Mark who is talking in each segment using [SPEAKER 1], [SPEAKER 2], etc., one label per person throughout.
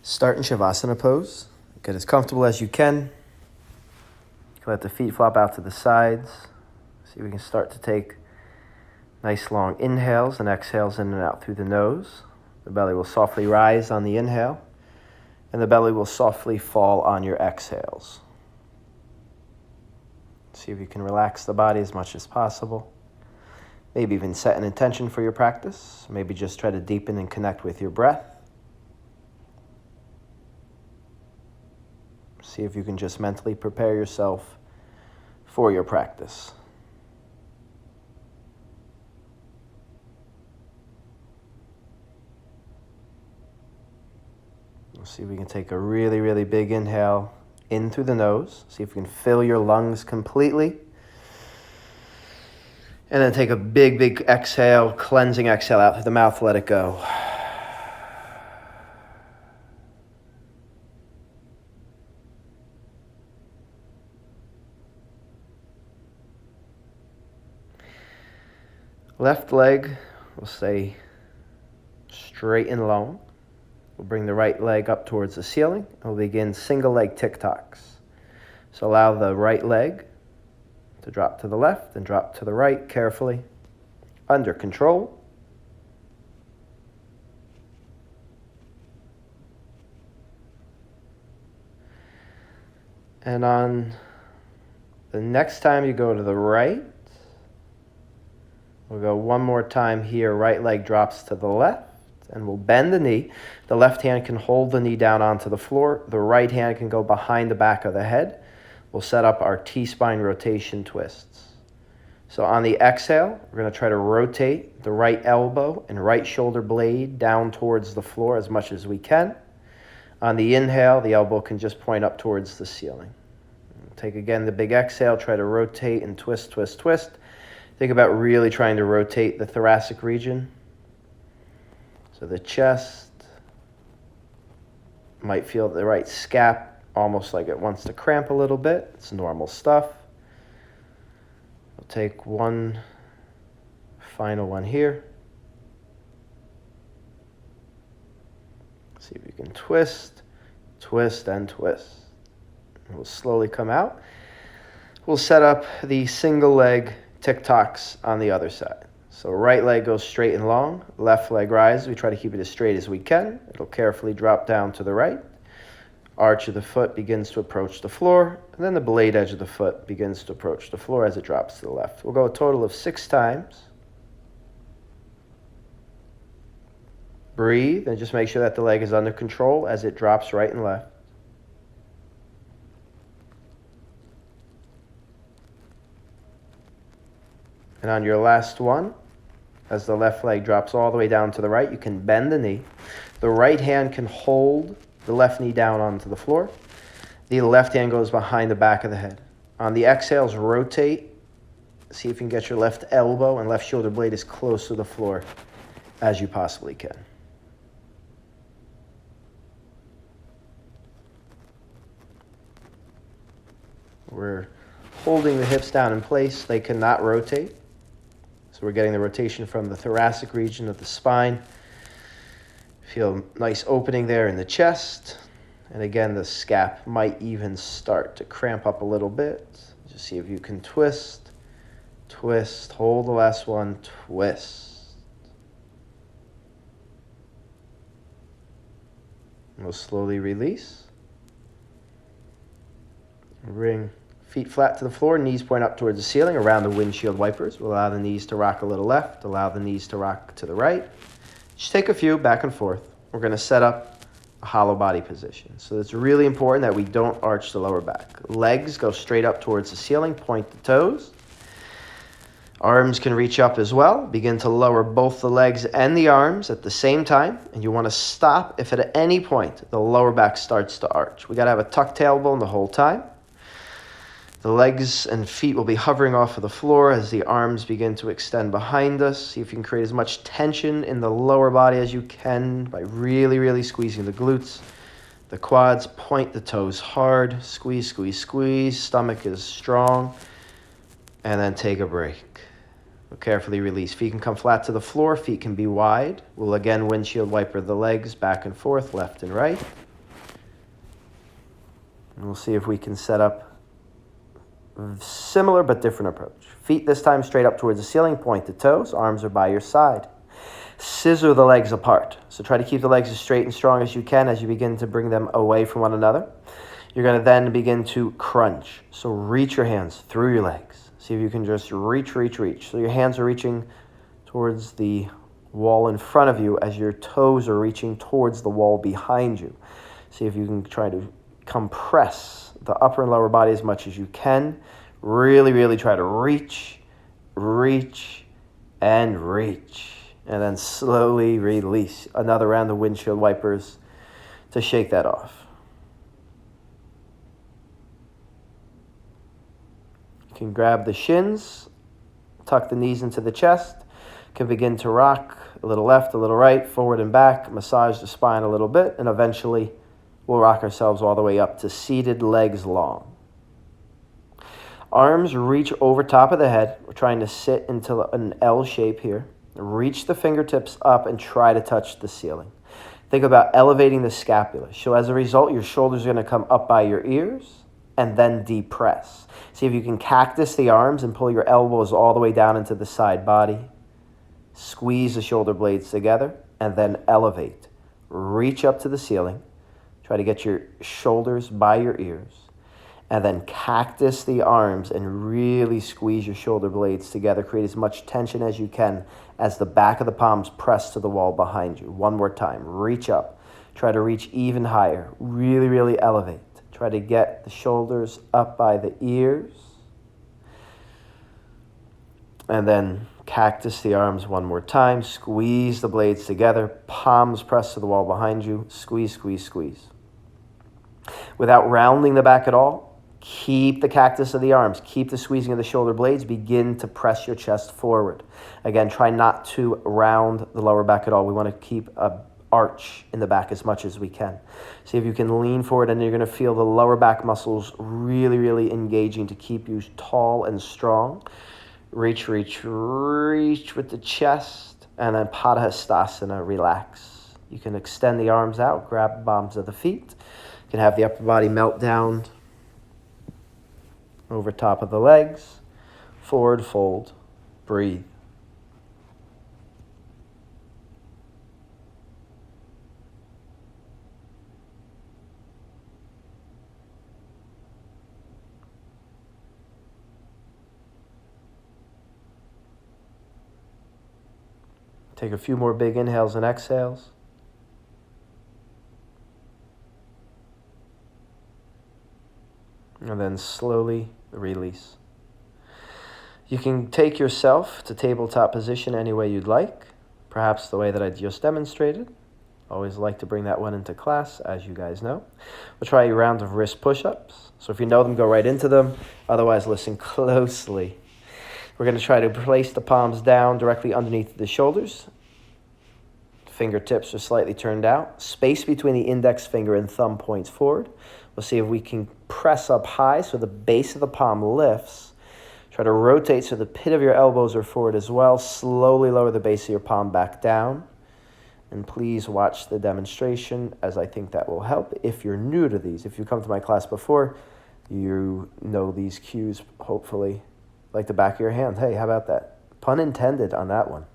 [SPEAKER 1] Start in Shavasana pose. Get as comfortable as you can. Let the feet flop out to the sides. See if we can start to take nice long inhales and exhales in and out through the nose. The belly will softly rise on the inhale, and the belly will softly fall on your exhales. See if you can relax the body as much as possible. Maybe even set an intention for your practice. Maybe just try to deepen and connect with your breath. See if you can just mentally prepare yourself for your practice. We'll see if we can take a really, really big inhale in through the nose. See if you can fill your lungs completely. And then take a big, big exhale, cleansing exhale out through the mouth. Let it go. Left leg will stay straight and long. We'll bring the right leg up towards the ceiling. We'll begin single leg tic-tocs. So allow the right leg to drop to the left and drop to the right carefully, under control. And on the next time you go to the right, we'll go one more time here. Right leg drops to the left, and we'll bend the knee. The left hand can hold the knee down onto the floor. The right hand can go behind the back of the head. We'll set up our T-spine rotation twists. So on the exhale, we're going to try to rotate the right elbow and right shoulder blade down towards the floor as much as we can. On the inhale, the elbow can just point up towards the ceiling. Take again the big exhale, try to rotate and twist, twist, twist. Think about really trying to rotate the thoracic region. So the chest might feel the right scap almost like it wants to cramp a little bit. It's normal stuff. We'll take one final one here. See if you can twist, twist, and twist. We'll slowly come out. We'll set up the single leg tic-tocs on the other side. So right leg goes straight and long, left leg rises. We try to keep it as straight as we can. It'll carefully drop down to the right. Arch of the foot begins to approach the floor, and then the blade edge of the foot begins to approach the floor as it drops to the left. We'll go a total of 6 times. Breathe, and just make sure that the leg is under control as it drops right and left. And on your last one, as the left leg drops all the way down to the right, you can bend the knee. The right hand can hold the left knee down onto the floor. The left hand goes behind the back of the head. On the exhales, rotate. See if you can get your left elbow and left shoulder blade as close to the floor as you possibly can. We're holding the hips down in place. They cannot rotate. So we're getting the rotation from the thoracic region of the spine. Feel nice opening there in the chest. And again, the scap might even start to cramp up a little bit. Just see if you can twist, twist, hold the last one, twist. And we'll slowly release. Bring feet flat to the floor, knees point up towards the ceiling around the windshield wipers. We'll allow the knees to rock a little left, allow the knees to rock to the right. Just take a few back and forth. We're going to set up a hollow body position. So it's really important that we don't arch the lower back. Legs go straight up towards the ceiling, point the toes. Arms can reach up as well. Begin to lower both the legs and the arms at the same time. And you want to stop if at any point the lower back starts to arch. We got to have a tucked tailbone the whole time. The legs and feet will be hovering off of the floor as the arms begin to extend behind us. See if you can create as much tension in the lower body as you can by really, really squeezing the glutes. The quads, point the toes hard. Squeeze, squeeze, squeeze. Stomach is strong. And then take a break. We'll carefully release. Feet can come flat to the floor. Feet can be wide. We'll again windshield wiper the legs back and forth, left and right. And we'll see if we can set up a similar but different approach. Feet this time straight up towards the ceiling, point the toes, arms are by your side. Scissor the legs apart. So try to keep the legs as straight and strong as you can as you begin to bring them away from one another. You're going to then begin to crunch. So reach your hands through your legs. See if you can just reach. So your hands are reaching towards the wall in front of you as your toes are reaching towards the wall behind you. See if you can try to compress the upper and lower body as much as you can. Really, really try to reach, and reach. And then slowly release. Another round of windshield wipers to shake that off. You can grab the shins, tuck the knees into the chest, can begin to rock a little left, a little right, forward and back, massage the spine a little bit, and eventually we'll rock ourselves all the way up to seated, legs long. Arms reach over top of the head. We're trying to sit into an L shape here. Reach the fingertips up and try to touch the ceiling. Think about elevating the scapula. So as a result, your shoulders are going to come up by your ears and then depress. See if you can cactus the arms and pull your elbows all the way down into the side body. Squeeze the shoulder blades together and then elevate. Reach up to the ceiling. Try to get your shoulders by your ears. And then cactus the arms and really squeeze your shoulder blades together. Create as much tension as you can as the back of the palms press to the wall behind you. One more time. Reach up. Try to reach even higher. Really, really elevate. Try to get the shoulders up by the ears. And then cactus the arms one more time. Squeeze the blades together. Palms press to the wall behind you. Squeeze, squeeze, squeeze. Without rounding the back at all, keep the cactus of the arms. Keep the squeezing of the shoulder blades. Begin to press your chest forward. Again, try not to round the lower back at all. We want to keep a arch in the back as much as we can. See if you can lean forward, and you're going to feel the lower back muscles really, really engaging to keep you tall and strong. Reach with the chest, and then Padahastasana, relax. You can extend the arms out, grab the palms of the feet. You can have the upper body melt down over top of the legs. Forward fold. Breathe. Take a few more big inhales and exhales. And then slowly release. You can take yourself to tabletop position any way you'd like, perhaps the way that I just demonstrated. Always like to bring that one into class, as you guys know. We'll try a round of wrist push-ups. So if you know them, go right into them. Otherwise, listen closely. We're going to try to place the palms down directly underneath the shoulders. Fingertips are slightly turned out. Space between the index finger and thumb points forward. We'll see if we can press up high so the base of the palm lifts. Try to rotate so the pit of your elbows are forward as well. Slowly lower the base of your palm back down. And please watch the demonstration, as I think that will help. If you're new to these, if you come to my class before, you know these cues, hopefully, like the back of your hand. Hey, how about that? Pun intended on that one.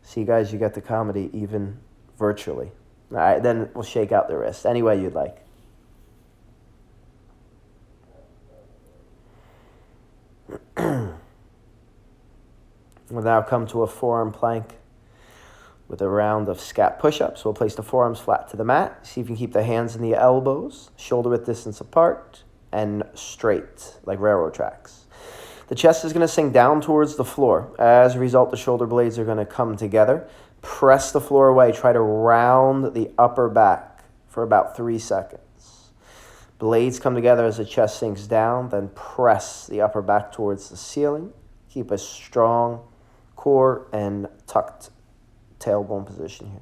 [SPEAKER 1] See, guys, you get the comedy even virtually. All right, then we'll shake out the wrist any way you'd like. We'll now come to a forearm plank with a round of scap push-ups. We'll place the forearms flat to the mat. See if you can keep the hands and the elbows shoulder width distance apart and straight like railroad tracks. The chest is going to sink down towards the floor. As a result, the shoulder blades are going to come together. Press the floor away. Try to round the upper back for about 3 seconds. Blades come together as the chest sinks down. Then press the upper back towards the ceiling. Keep a strong core and tucked tailbone position here.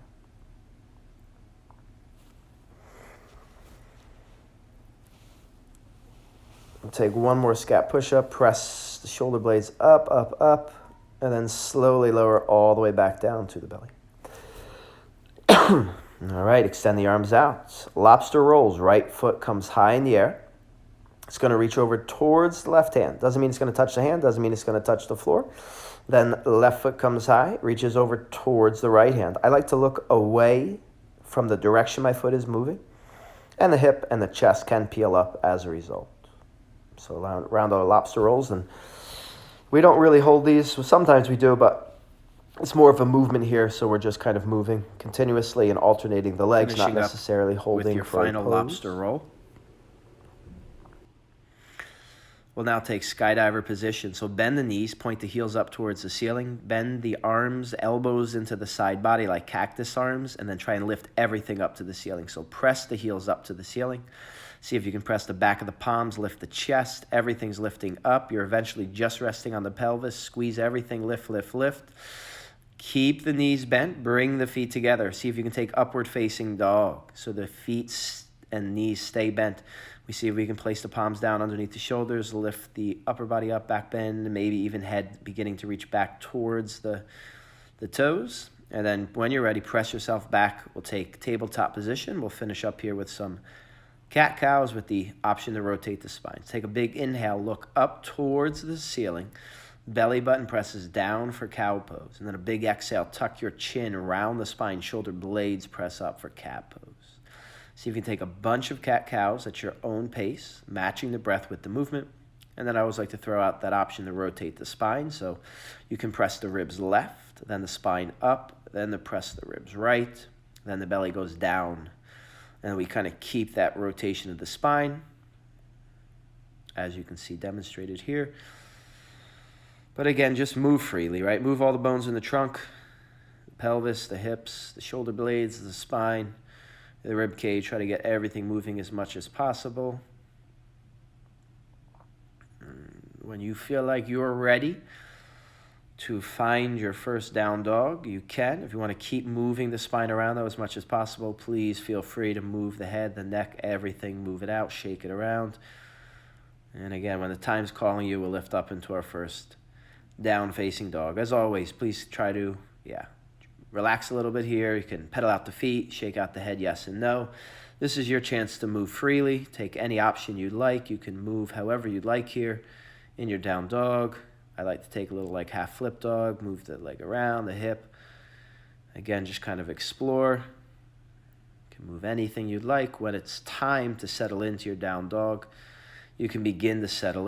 [SPEAKER 1] We'll take one more scap push-up. Press the shoulder blades up, up, up, and then slowly lower all the way back down to the belly. All right, extend the arms out. Lobster rolls. Right foot comes high in the air. It's going to reach over towards the left hand. Doesn't mean it's going to touch the hand. Doesn't mean it's going to touch the floor. Then left foot comes high, reaches over towards the right hand. I like to look away from the direction my foot is moving. And the hip and the chest can peel up as a result. So round our lobster rolls. And we don't really hold these. Sometimes we do, but it's more of a movement here. So we're just kind of moving continuously and alternating the legs,
[SPEAKER 2] Finishing
[SPEAKER 1] not necessarily holding
[SPEAKER 2] with your
[SPEAKER 1] for
[SPEAKER 2] final lobster roll. We'll now take skydiver position. So bend the knees, point the heels up towards the ceiling, bend the arms, elbows into the side body like cactus arms, and then try and lift everything up to the ceiling. So press the heels up to the ceiling. See if you can press the back of the palms, lift the chest. Everything's lifting up. You're eventually just resting on the pelvis. Squeeze everything, lift, lift, lift. Keep the knees bent. Bring the feet together. See if you can take upward facing dog. So the feet and knees stay bent. We see if we can place the palms down underneath the shoulders, lift the upper body up, back bend, maybe even head beginning to reach back towards the toes. And then when you're ready, press yourself back. We'll take tabletop position. We'll finish up here with some cat-cows with the option to rotate the spine. Take a big inhale, look up towards the ceiling. Belly button presses down for cow pose. And then a big exhale, tuck your chin around the spine, shoulder blades press up for cat pose. See if you can take a bunch of cat-cows at your own pace, matching the breath with the movement. And then I always like to throw out that option to rotate the spine. So you can press the ribs left, then the spine up, then press the ribs right, then the belly goes down. And we kind of keep that rotation of the spine, as you can see demonstrated here. But again, just move freely, right? Move all the bones in the trunk, the pelvis, the hips, the shoulder blades, the spine, the rib cage. Try to get everything moving as much as possible. When you feel like you're ready to find your first down dog, you can. If you want to keep moving the spine around though as much as possible, please feel free to move the head, the neck, everything, move it out, shake it around. And again, when the time's calling you, we'll lift up into our first down facing dog. As always, please try to, relax a little bit here. You can pedal out the feet, shake out the head, yes and no. This is your chance to move freely. Take any option you'd like. You can move however you'd like here in your down dog. I like to take a little like half flip dog, move the leg around, the hip. Again, just kind of explore. You can move anything you'd like. When it's time to settle into your down dog, you can begin to settle in.